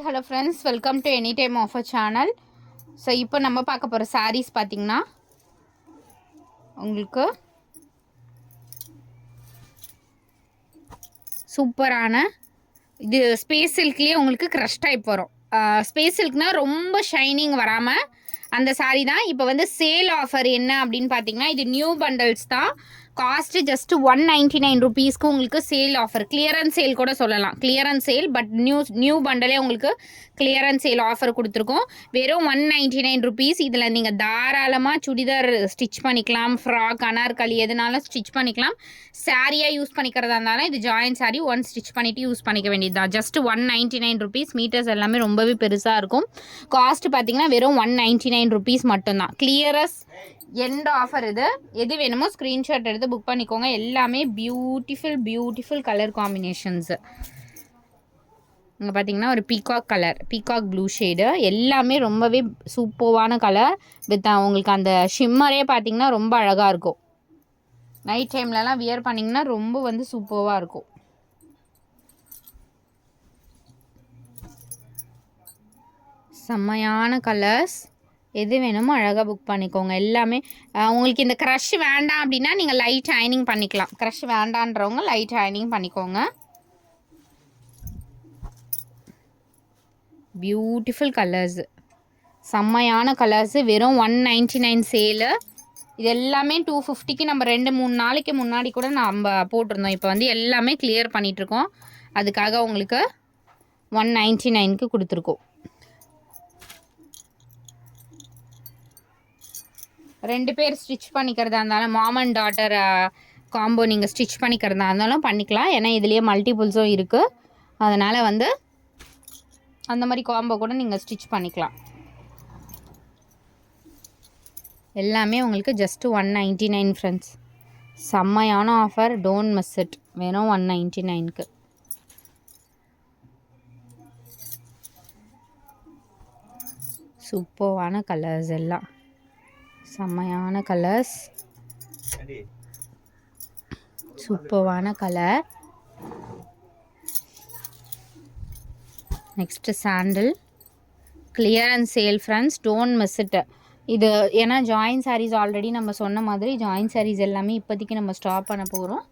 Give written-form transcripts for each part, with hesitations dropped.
Hello friends, welcome to any time offer channel. So இப்போ நம்ம பார்க்க போகிற சாரீஸ் பார்த்திங்கன்னா உங்களுக்கு சூப்பரான இது ஸ்பேஸ் சில்க்லேயே உங்களுக்கு க்ரஷ் டைப் வரும். ஸ்பேஸ் சில்க்னால் ரொம்ப ஷைனிங் வராமல் அந்த சாரீ தான். இப்போ வந்து சேல் ஆஃபர் என்ன அப்படின்னு பார்த்தீங்கன்னா, இது நியூ பண்டல்ஸ் தான். காஸ்ட்டு ஜஸ்ட் 199 ருபீஸ்க்கு உங்களுக்கு சேல் ஆஃபர். கிளியரன்ஸ் சேல் கூட சொல்லலாம். கிளியரன்ஸ் சேல், பட் நியூ பண்டலே உங்களுக்கு கிளியரன்ஸ் சேல் ஆஃபர் கொடுத்துருக்கோம். வெறும் 199 ருபீஸ். இதில் நீங்கள் தாராளமாக சுடிதார் ஸ்டிச் பண்ணிக்கலாம், ஃப்ராக், அனார்கலி எதுனாலும் ஸ்டிச் பண்ணிக்கலாம். சாரியாக யூஸ் பண்ணிக்கிறதா இருந்தாலும் இது ஜாயின் சாரீ ஒன் ஸ்டிச் பண்ணிவிட்டு யூஸ் பண்ணிக்க வேண்டியது தான். Just 199 rupees. மீட்டர்ஸ் எல்லாமே ரொம்பவே பெருசாக இருக்கும். காஸ்ட் பார்த்தீங்கன்னா வெறும் 199 ருபீஸ் மட்டும்தான். கிளியரஸ் எண்ட் ஆஃபர் இது. எது வேணுமோ ஸ்க்ரீன்ஷாட் எடுத்து புக் பண்ணிக்கோங்க. எல்லாமே பியூட்டிஃபுல் கலர் காம்பினேஷன்ஸு. இங்கே பார்த்தீங்கன்னா ஒரு peacock colour, peacock blue shade. எல்லாமே ரொம்பவே சூப்பர்வான கலர். வித் உங்களுக்கு அந்த ஷிம்மரே பார்த்தீங்கன்னா ரொம்ப அழகாக இருக்கும். நைட் டைம்லலாம் வியர் பண்ணிங்கன்னா ரொம்ப வந்து சூப்பர்வாக இருக்கும். செம்மையான கலர்ஸ். எது வேணுமோ அழகாக புக் பண்ணிக்கோங்க. எல்லாமே உங்களுக்கு இந்த க்ரஷ் வேண்டாம் அப்படின்னா நீங்கள் லைட் அயனிங் பண்ணிக்கலாம். க்ரஷ் வேண்டான்றவங்க லைட் அயனிங் பண்ணிக்கோங்க. பியூட்டிஃபுல் கலர்ஸு, செம்மையான கலர்ஸு. வெறும் 199 சேலு. இது எல்லாமே 250க்கு நம்ம 2-3 நாளைக்கு முன்னாடி கூட நம்ம போட்டிருந்தோம். இப்போ வந்து எல்லாமே கிளியர் பண்ணிகிட்ருக்கோம். அதுக்காக உங்களுக்கு 199க்கு கொடுத்துருக்கோம். 2 பேர் ஸ்டிச் பண்ணிக்கிறதா இருந்தாலும், மாம் அண்ட் டாட்டர் காம்போ நீங்கள் ஸ்டிச் பண்ணிக்கிறதா இருந்தாலும் பண்ணிக்கலாம். ஏன்னா இதுலேயே மல்டிபிள்ஸும் இருக்குது. அதனால் வந்து அந்த மாதிரி காம்போ கூட நீங்கள் ஸ்டிச் பண்ணிக்கலாம். எல்லாமே உங்களுக்கு ஜஸ்ட்டு 199 ஃப்ரெண்ட்ஸ். செம்மையான ஆஃபர், டோன்ட் மிஸ் இட். வெறும் 199க்கு. சூப்பரான கலர்ஸ், எல்லாம் செம்மையான கலர்ஸ், சூப்பரான colour. Next sandal. Clearance sale friends, don't miss it. இது ஏன்னா ஜாயின் சாரீஸ் ஆல்ரெடி நம்ம சொன்ன மாதிரி ஜாயின் சாரீஸ் எல்லாமே இப்போதைக்கு நம்ம ஸ்டாப் பண்ண போகிறோம்.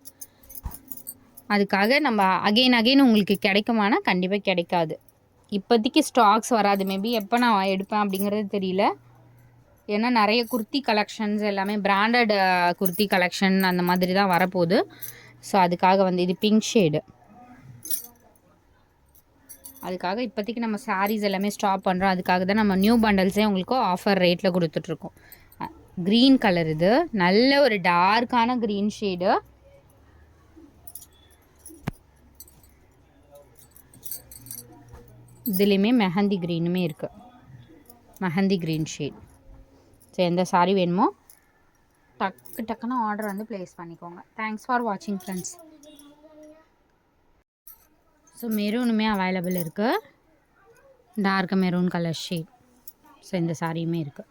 அதுக்காக நம்ம அகெயின் உங்களுக்கு கிடைக்குமானா கண்டிப்பாக கிடைக்காது. இப்போதைக்கு ஸ்டாக்ஸ் வராது. மேபி எப்போ நான் எடுப்பேன் அப்படிங்கிறது தெரியல. ஏன்னா நிறைய குர்த்தி கலெக்ஷன்ஸ் எல்லாமே பிராண்டட் குர்த்தி கலெக்ஷன் அந்த மாதிரி தான் வரப்போகுது. ஸோ அதுக்காக வந்து இது பிங்க் ஷேடு. அதுக்காக இப்போதைக்கு நம்ம சாரீஸ் எல்லாமே ஸ்டாப் பண்ணுறோம். அதுக்காக தான் நம்ம நியூ பண்டல்ஸே உங்களுக்கு ஆஃபர் ரேட்டில் கொடுத்துட்ருக்கோம். க்ரீன் கலர், இது நல்ல ஒரு டார்க்கான க்ரீன் ஷேடு. இதுலேயுமே மெஹந்தி க்ரீனுமே இருக்குது. Mehndi green shade. ஸோ எந்த சாரீ வேணுமோ டக்குன்னு ஆர்டர் வந்து ப்ளேஸ் பண்ணிக்கோங்க. தேங்க்ஸ் ஃபார் வாட்சிங் ஃப்ரெண்ட்ஸ். ஸோ மெரூனுமே அவைலபிள் இருக்குது. Dark maroon colour shade. So இந்த சாரியுமே இருக்குது.